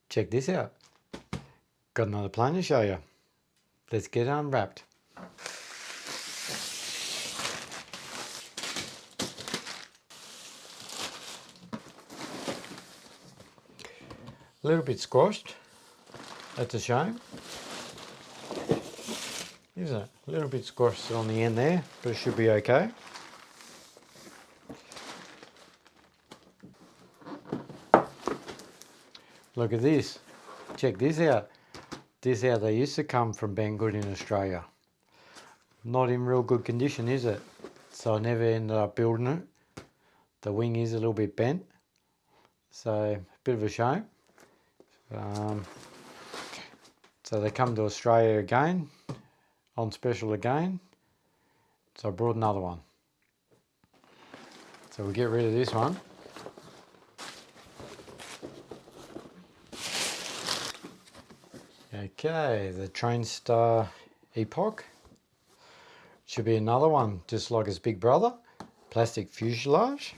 Check this out. Got another plane to show you. Let's get it unwrapped. A little bit squashed. That's a shame. Isn't it? A little bit squashed on the end there, but it should be okay. Look at this. Check this out. This is how they used to come from Banggood in Australia. Not in real good condition, is it? So I never ended up building it. The wing is a little bit bent, so a bit of a shame. So they come to Australia again, on special again. So I brought another one. So we'll get rid of this one. Okay, the TrainStar Epoch. Should be another one, just like its big brother. Plastic fuselage.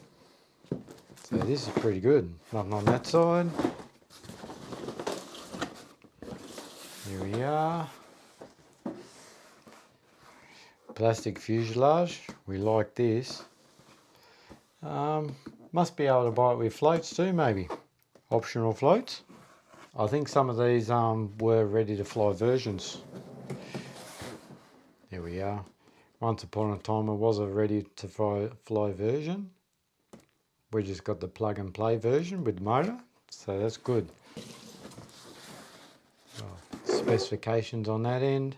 So this is pretty good. Nothing on that side. Here we are. Plastic fuselage. We like this. Must be able to buy it with floats too, maybe. Optional floats. I think some of these were ready to fly versions. There we are. Once upon a time it was a ready to fly version. We just got the plug and play version with motor, so that's good. Specifications on that end.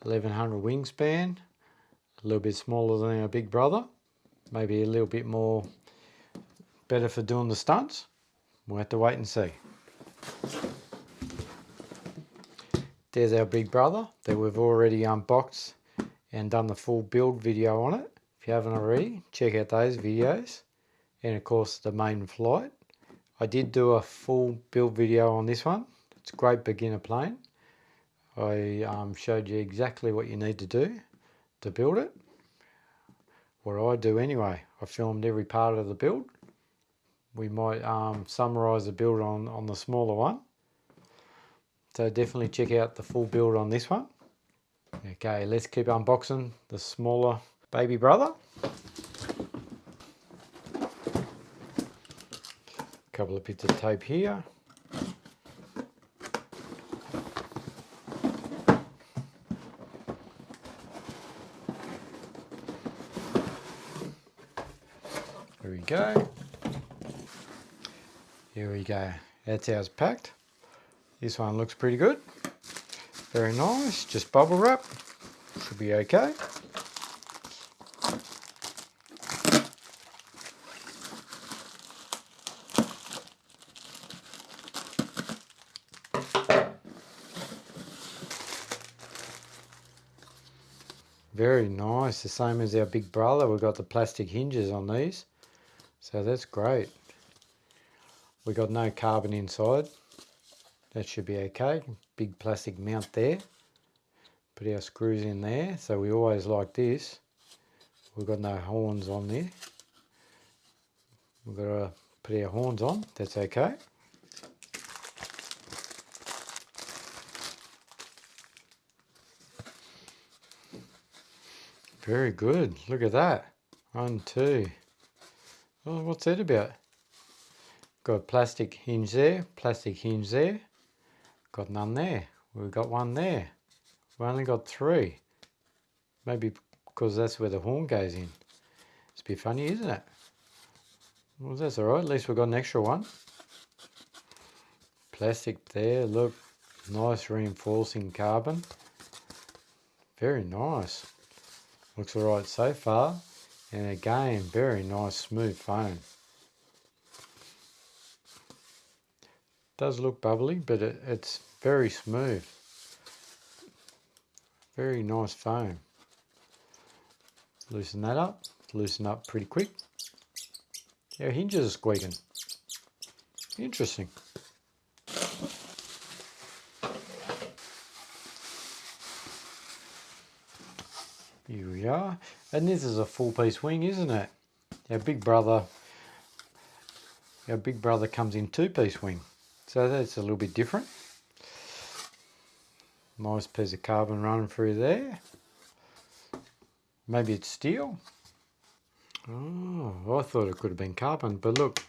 1100 wingspan. A little bit smaller than our big brother. Maybe a little bit more better for doing the stunts. We'll have to wait and see. There's our big brother that we've already unboxed and done the full build video on it. If you haven't already, check out those videos. And of course the main flight. I did do a full build video on this one. It's a great beginner plane. I showed you exactly what you need to do to build it. What I do anyway, I filmed every part of the build. We might summarise the build on the smaller one. So definitely check out the full build on this one. Okay, let's keep unboxing the smaller baby brother. Couple of bits of tape here. There we go. Here we go. That's how it's packed. This one looks pretty good. Very nice. Just bubble wrap. Should be okay. Very nice. The same as our big brother. We've got the plastic hinges on these. So that's great. We got no carbon inside. That should be okay. Big plastic mount there. Put our screws in there. So we always like this. We've got no horns on there. We've got to put our horns on. That's okay. Very good. Look at that. 1, 2. Oh, what's that about? Got a plastic hinge there, plastic hinge there. Got none there. We've got one there. We've only got 3. Maybe because that's where the horn goes in. It's a bit funny, isn't it? Well, that's alright. At least we've got an extra one. Plastic there. Look. Nice reinforcing carbon. Very nice. Looks alright so far. And again, very nice smooth foam. Does look bubbly, but it's very smooth. Very nice foam. Loosen that up. Loosen up pretty quick. Our hinges are squeaking. Interesting. Here we are. And this is a full piece wing, isn't it? Our big brother comes in 2-piece wing. So that's a little bit different. Nice piece of carbon running through there. Maybe it's steel. Oh, I thought it could have been carbon, but look,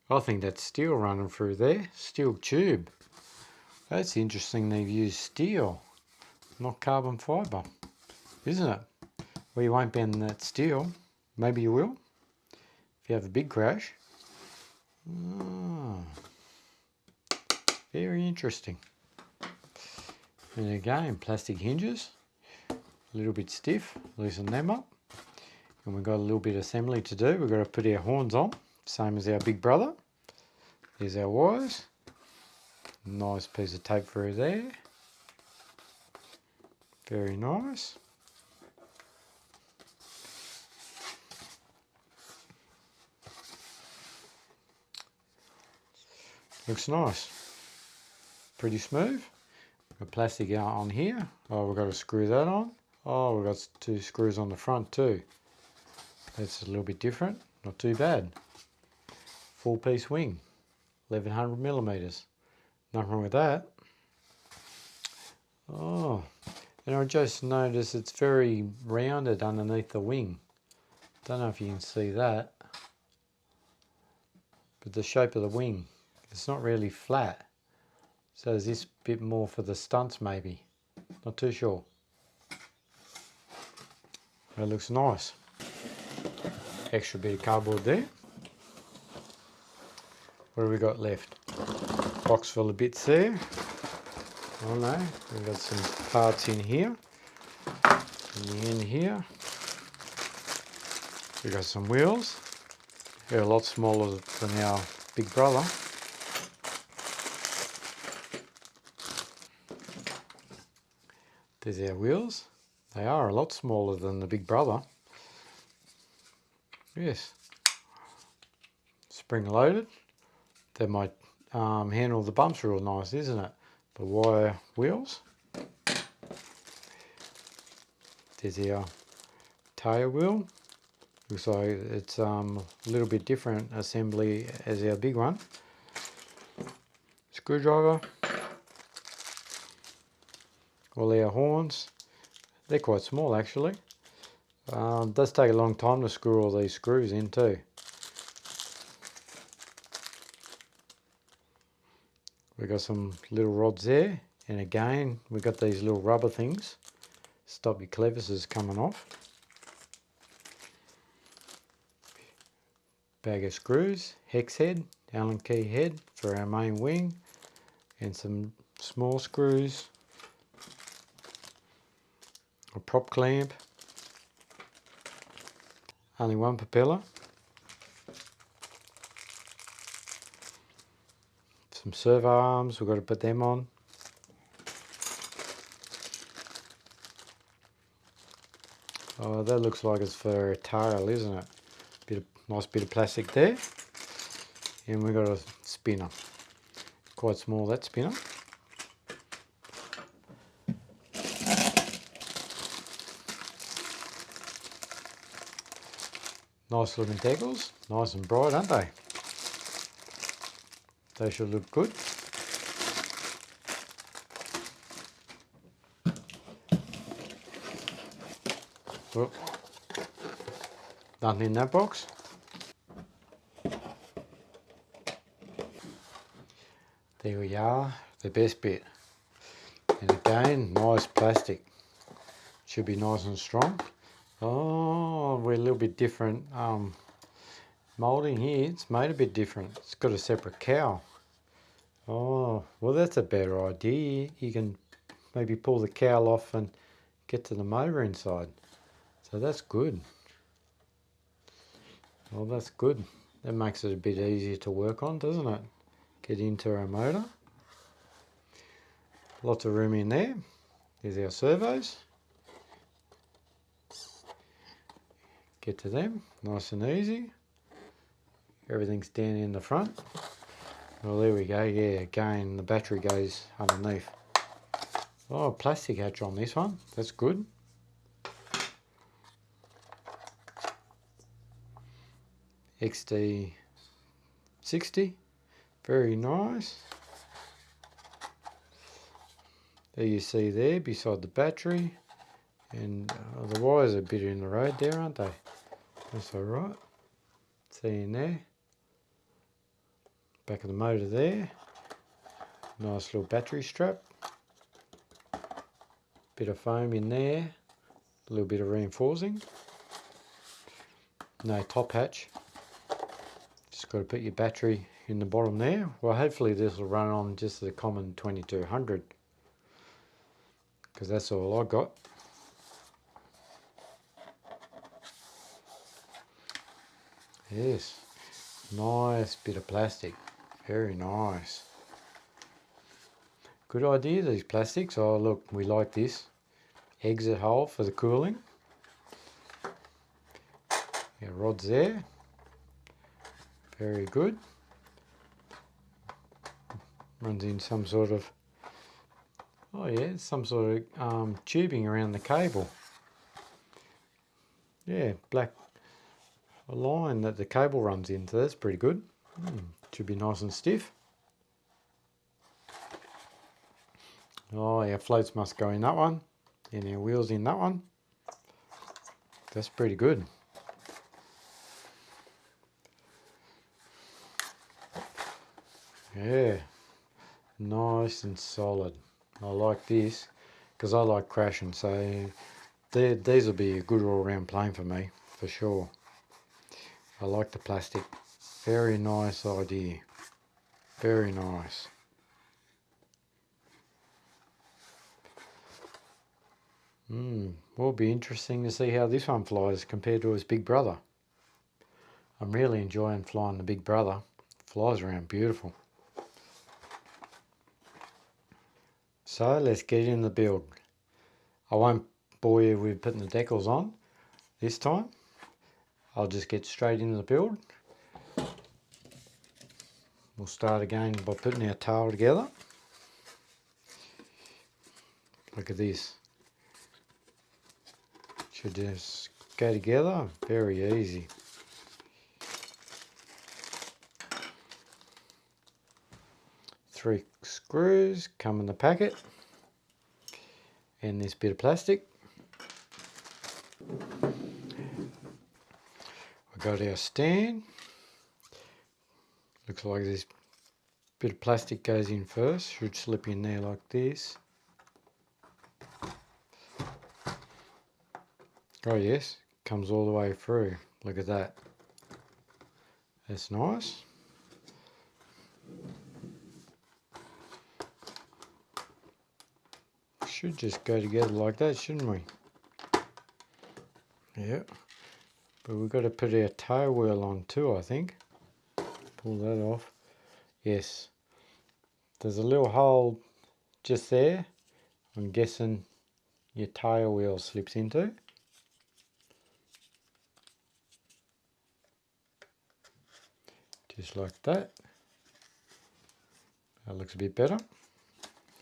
I think that's steel running through there. Steel tube. That's interesting they've used steel, not carbon fibre, isn't it? Well, you won't bend that steel. Maybe you will, if you have a big crash. Oh, very interesting. And again, plastic hinges, a little bit stiff, loosen them up. And we've got a little bit of assembly to do. We've got to put our horns on, same as our big brother. There's our wires. Nice piece of tape through there. Very nice. Looks nice. Pretty smooth. Got plastic out on here. Oh, we've got to screw that on. Oh, we've got 2 screws on the front too. That's a little bit different. Not too bad. 4-piece wing. 1100 millimeters. Nothing wrong with that. Oh, and I just noticed it's very rounded underneath the wing. Don't know if you can see that, but the shape of the wing, it's not really flat. So is this bit more for the stunts maybe? Not too sure. That looks nice. Extra bit of cardboard there. What have we got left? Box full of bits there. Oh no, we've got some parts in here. In the end here. We've got some wheels. They're a lot smaller than our big brother. There's our wheels. They are a lot smaller than the big brother. Yes. Spring loaded. They might handle the bumps real nice, isn't it? The wire wheels. There's our tail wheel. Looks like it's a little bit different assembly as our big one. Screwdriver. All our horns. They're quite small actually. It does take a long time to screw all these screws in too. We've got some little rods there, and again we've got these little rubber things. Stop your clevises coming off. Bag of screws, hex head, Allen key head for our main wing, and some small screws, a prop clamp, only one propeller, some servo arms, we've got to put them on. Oh, that looks like it's for a tail, isn't it? Nice bit of plastic there. And we've got a spinner. Quite small, that spinner. Nice looking deckles, nice and bright, aren't they? They should look good. Well, nothing in that box. There we are, the best bit. And again, nice plastic. Should be nice and strong. Oh, we're a little bit different. Moulding here, it's made a bit different. It's got a separate cowl. Oh, well that's a better idea. You can maybe pull the cowl off and get to the motor inside. So that's good. Well, that's good. That makes it a bit easier to work on, doesn't it? Get into our motor. Lots of room in there. There's our servos. Get to them, nice and easy. Everything's down in the front. Well, there we go. Yeah, again, the battery goes underneath. Oh, plastic hatch on this one. That's good. XD60. Very nice. There you see there beside the battery, and the wires are a bit in the road there, aren't they? That's alright. See in there. Back of the motor there. Nice little battery strap. Bit of foam in there. A little bit of reinforcing. No top hatch. Just got to put your battery in the bottom there. Well, hopefully this will run on just the common 2200, because that's all I got. Yes, nice bit of plastic. Very nice. Good idea, these plastics. Oh look, we like this. Exit hole for the cooling. Yeah, rods there. Very good. Runs in some sort of, oh yeah, some sort of tubing around the cable. Yeah, black line that the cable runs into. That's pretty good. Should be nice and stiff. Oh, our floats must go in that one, and our wheels in that one. That's pretty good. Yeah, nice and solid. I like this because I like crashing, so these will be a good all-round plane for me, for sure. I like the plastic. Very nice idea. Very nice. Will be interesting to see how this one flies compared to its big brother. I'm really enjoying flying the big brother. Flies around beautiful. So let's get in the build. I won't bore you with putting the decals on this time. I'll just get straight into the build. We'll start again by putting our tail together. Look at this. Should just go together, very easy. Three screws come in the packet, and this bit of plastic. We've got our stand. Looks like this bit of plastic goes in first, should slip in there like this. Oh yes, comes all the way through. Look at that. That's nice. Should just go together like that, shouldn't we? Yep. But we've got to put our tail wheel on too, I think. Pull that off. Yes. There's a little hole just there. I'm guessing your tail wheel slips into. Just like that. That looks a bit better.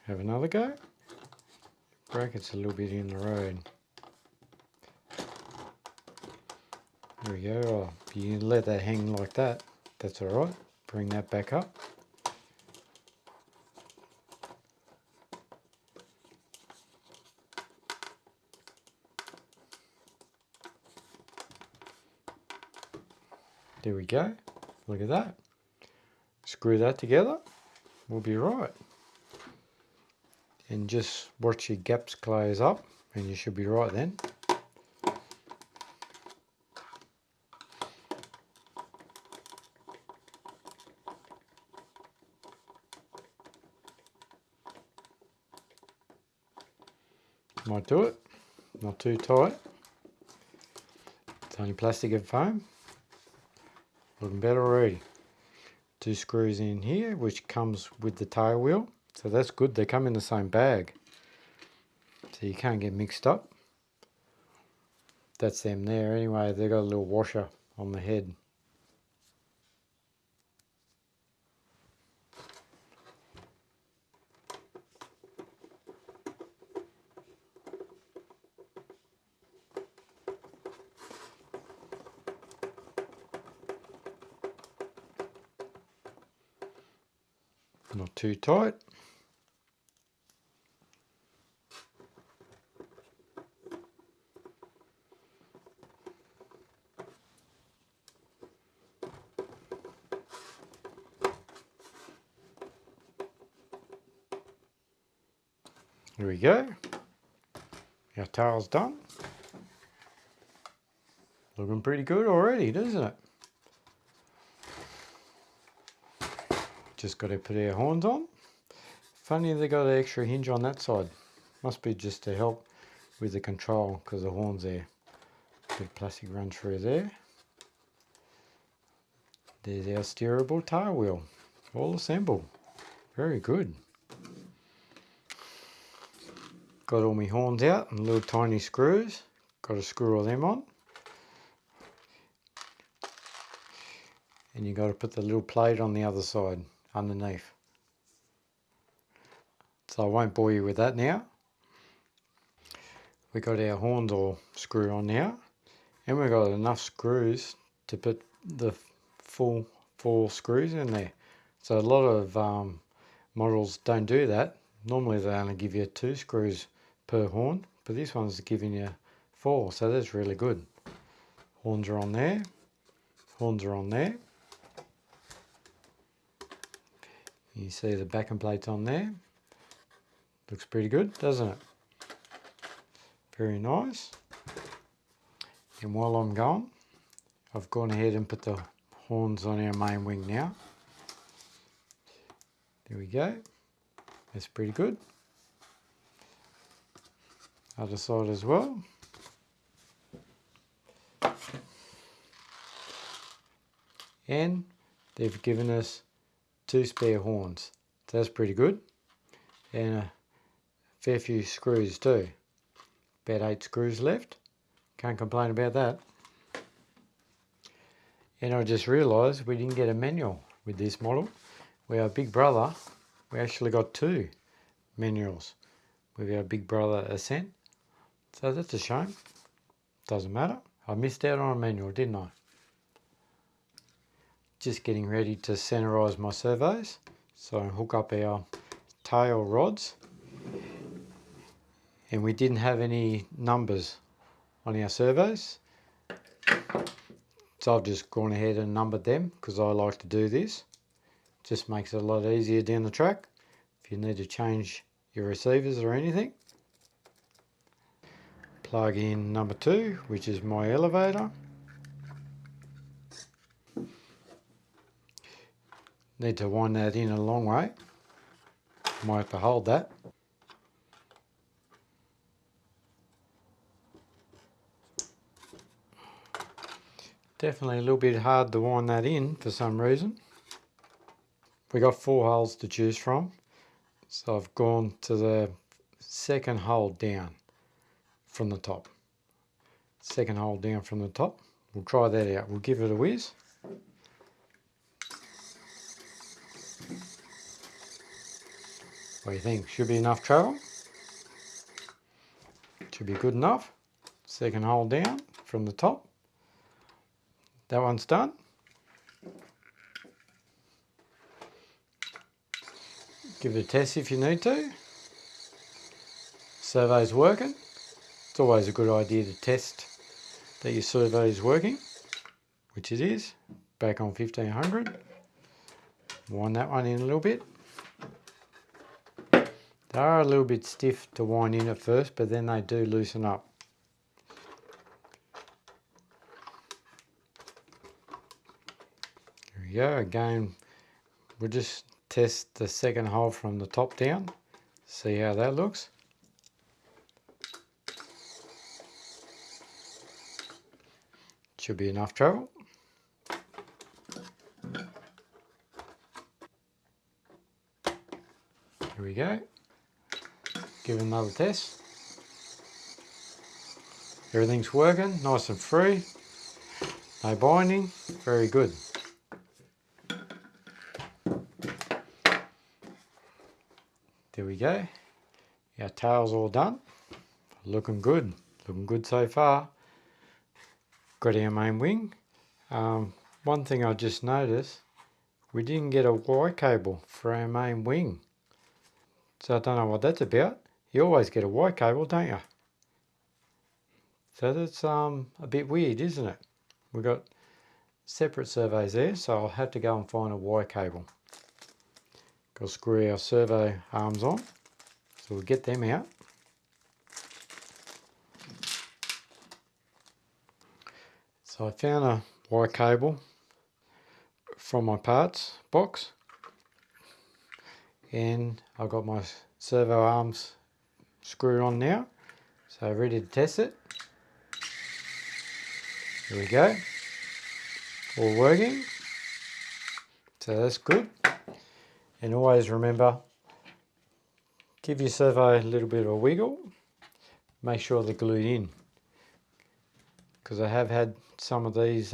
Have another go. Bracket's a little bit in the road. There we go. Oh, you can let that hang like that. That's alright. Bring that back up. There we go. Look at that. Screw that together. We'll be right. And just watch your gaps close up and you should be right then. Might do it. Not too tight. It's only plastic and foam. Looking better already. Two screws in here, which comes with the tail wheel. So that's good. They come in the same bag. So you can't get mixed up. That's them there anyway. They've got a little washer on the head. Not too tight. There we go. Our tail's done. Looking pretty good already, doesn't it? Just got to put our horns on. Funny they got an extra hinge on that side. Must be just to help with the control because the horn's there. Bit of plastic run through there. There's our steerable tail wheel. All assembled. Very good. Got all my horns out and little tiny screws. Got to screw all them on. And you got to put the little plate on the other side, underneath. So I won't bore you with that now. We got our horns all screwed on now. And we've got enough screws to put the full 4 screws in there. So a lot of models don't do that. Normally they only give you 2 screws per horn, but this one's giving you 4, so that's really good. Horns are on there, horns are on there. You see the backing plates on there. Looks pretty good, doesn't it? Very nice. And while I'm going, I've gone ahead and put the horns on our main wing now. There we go. That's pretty good. Other side as well. And they've given us 2 spare horns. So that's pretty good. And a fair few screws too. About 8 screws left. Can't complain about that. And I just realised we didn't get a manual with this model. With our big brother, we actually got 2 manuals with our big brother Ascent. So that's a shame. Doesn't matter. I missed out on a manual, didn't I? Just getting ready to centerise my servos. So I hook up our tail rods. And we didn't have any numbers on our servos. So I've just gone ahead and numbered them because I like to do this. Just makes it a lot easier down the track if you need to change your receivers or anything. Plug in number 2, which is my elevator. Need to wind that in a long way. Might have to hold that. Definitely a little bit hard to wind that in for some reason. We got 4 holes to choose from. So I've gone to the second hole down from the top. Second hole down from the top. We'll try that out. We'll give it a whiz. What do you think? Should be enough travel? Should be good enough. Second hole down from the top. That one's done. Give it a test if you need to. Servo's working. It's always a good idea to test that your servo is working, which it is. Back on 1500. Wind that one in a little bit. They are a little bit stiff to wind in at first, but then they do loosen up. Here we go. Again, we'll just test the second hole from the top down. See how that looks. Should be enough travel. Here we go. Give it another test. Everything's working, nice and free. No binding, very good. There we go. Our tail's all done. Looking good so far. Got our main wing. One thing I just noticed, we didn't get a Y cable for our main wing. So I don't know what that's about. You always get a Y cable, don't you? So that's a bit weird, isn't it? We've got separate servos there, so I'll have to go and find a Y cable. Got to screw our servo arms on, so we'll get them out. So I found a Y cable from my parts box, and I've got my servo arms screwed on now, so ready to test it. Here we go, all working, so that's good. And always remember, give your servo a little bit of a wiggle, make sure they're glued in, because I have had some of these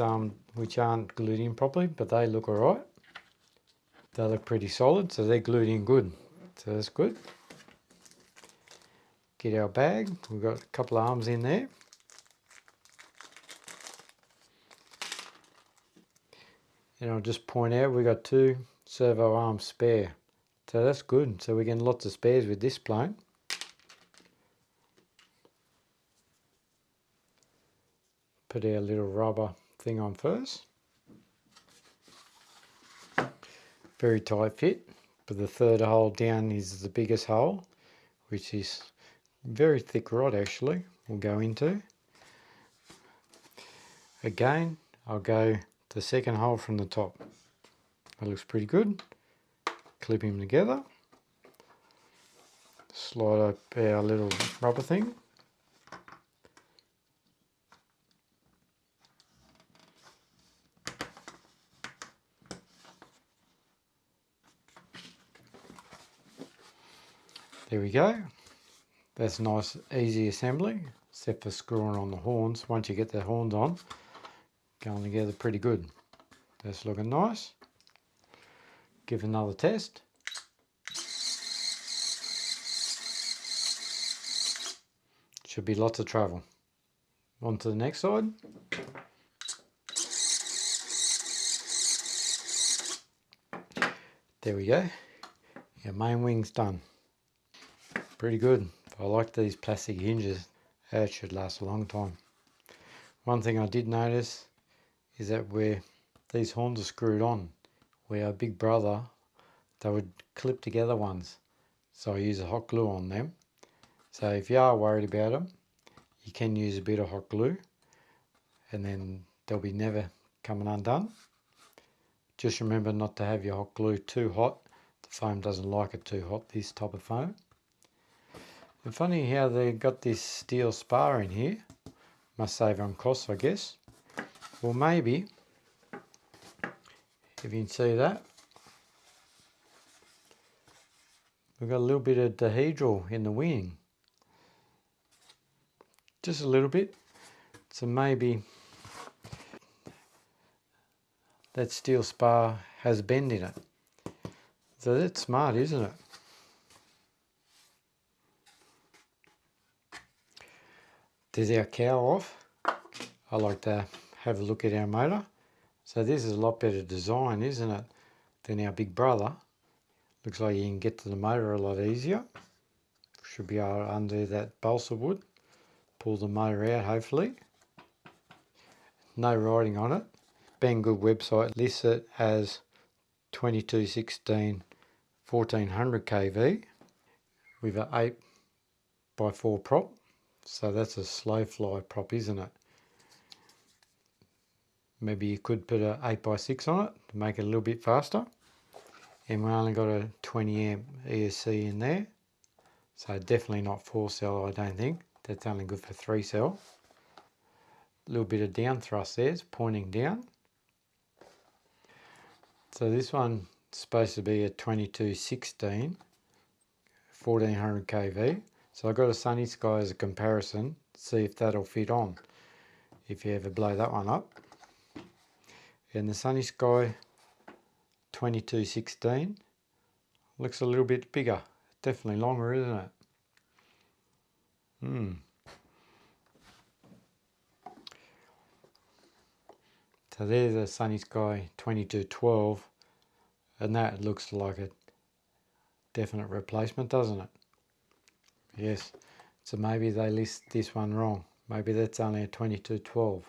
which aren't glued in properly, but they look alright. They look pretty solid, so they're glued in good, so that's good. Get our bag, we've got a couple of arms in there. And I'll just point out we've got 2 servo arms spare, so that's good. So we're getting lots of spares with this plane. Put our little rubber thing on first. Very tight fit, but the third hole down is the biggest hole, which is very thick rod actually, we'll go into. Again, I'll go the second hole from the top. That looks pretty good. Clip him together. Slide up our little rubber thing. There we go. That's a nice easy assembly, except for screwing on the horns. Once you get the horns on, going together pretty good. That's looking nice. Give another test. Should be lots of travel. On to the next side. There we go. Our main wing's done. Pretty good. I like these plastic hinges. That should last a long time. One thing I did notice is that where these horns are screwed on, where our big brother, they would clip together ones. So I use a hot glue on them. So if you are worried about them, you can use a bit of hot glue and then they'll be never coming undone. Just remember not to have your hot glue too hot. The foam doesn't like it too hot, this type of foam. And funny how they got this steel spar in here. Must save on costs, I guess. Well, maybe, if you can see that, we've got a little bit of dihedral in the wing. Just a little bit. So maybe that steel spar has a bend in it. So that's smart, isn't it? There's our cowl off. I like to have a look at our motor. So this is a lot better design, isn't it, than our big brother. Looks like you can get to the motor a lot easier. Should be able to undo that balsa wood. Pull the motor out hopefully. No writing on it. Banggood website lists it as 2216 1400 kV with an 8x4 prop. So that's a slow fly prop, isn't it? Maybe you could put a 8x6 on it to make it a little bit faster. And we only got a 20 amp ESC in there. So definitely not 4 cell, I don't think. That's only good for 3 cell. A little bit of down thrust there, it's pointing down. So this one's supposed to be a 2216 1400 kV. So I've got a Sunny Sky as a comparison, see if that'll fit on, if you ever blow that one up. And the Sunny Sky 2216 looks a little bit bigger, definitely longer, isn't it? So there's a Sunny Sky 2212 And that looks like a definite replacement, doesn't it? Yes. So maybe they list this one wrong. Maybe that's only a 2212.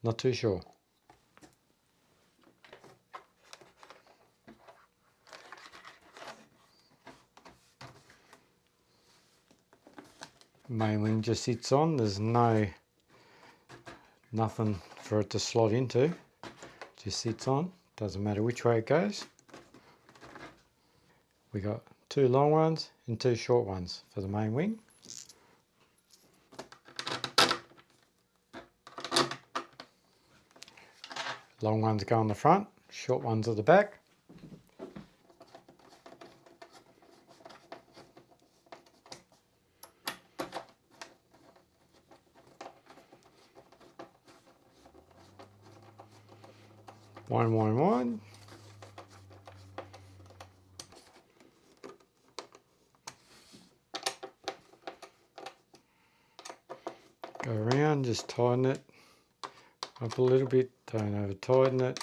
Not too sure. Main wing just sits on. There's nothing for it to slot into. Just sits on. Doesn't matter which way it goes. We got 2 long ones and 2 short ones for the main wing. Long ones go on the front, short ones at the back. One. Go around, just tighten it up a little bit, don't over tighten it.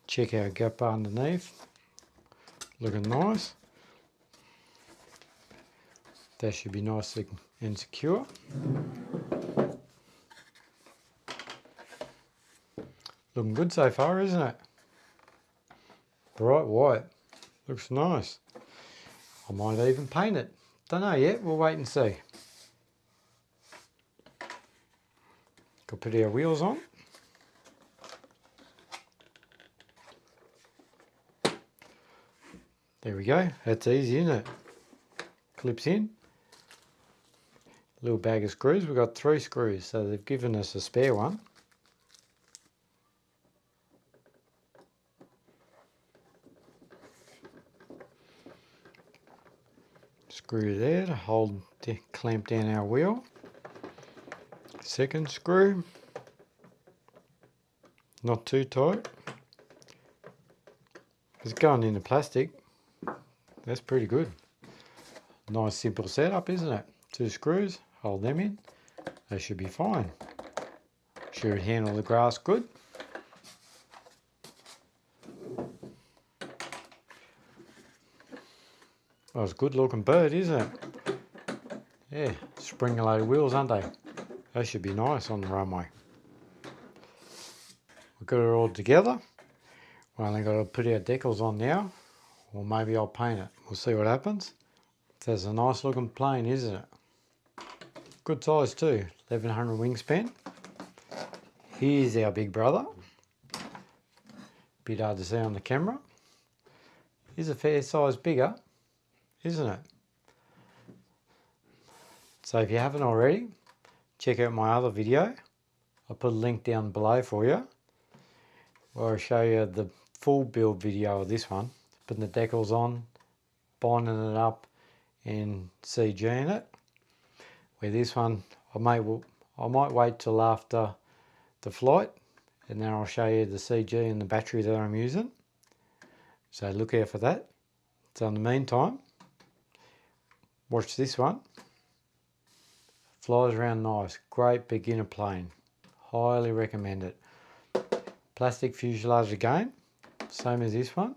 Check our gap underneath, looking nice. That should be nice and secure. Looking good so far, isn't it? Bright white, looks nice. I might even paint it. Don't know yet, we'll wait and see. Got to put our wheels on. There we go, that's easy, isn't it? Clips in. Little bag of screws, we've got 3 screws, so they've given us a spare one. Screw there to clamp down our wheel. Second screw, not too tight. It's going into plastic. That's pretty good. Nice simple setup, isn't it? 2 screws, hold them in. They should be fine. Should handle the grass good. Oh, it's a good looking bird, isn't it? Yeah, spring-loaded wheels, aren't they? They should be nice on the runway. We've got it all together. We only got to put our decals on now, or maybe I'll paint it. We'll see what happens. That's a nice looking plane, isn't it? Good size too, 1100 wingspan. Here's our big brother. Bit hard to see on the camera. He's a fair size bigger, isn't it? So if you haven't already, check out my other video. I'll put a link down below for you, where I'll show you the full build video of this one. Putting the decals on, binding it up and CGing it. Where this one, I might wait till after the flight and then I'll show you the CG and the battery that I'm using. So look out for that. So in the meantime, watch this one. Flies around nice, great beginner plane. Highly recommend it. Plastic fuselage again, same as this one.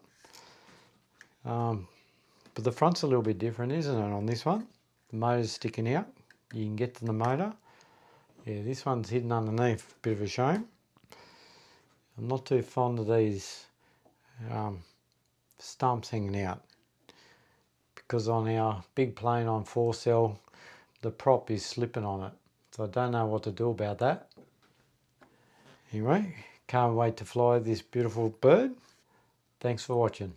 But the front's a little bit different, isn't it, on this one? The motor's sticking out. You can get to the motor. Yeah, this one's hidden underneath, bit of a shame. I'm not too fond of these stumps hanging out, because on our big plane on 4-cell, the prop is slipping on it. So I don't know what to do about that. Anyway, can't wait to fly this beautiful bird. Thanks for watching.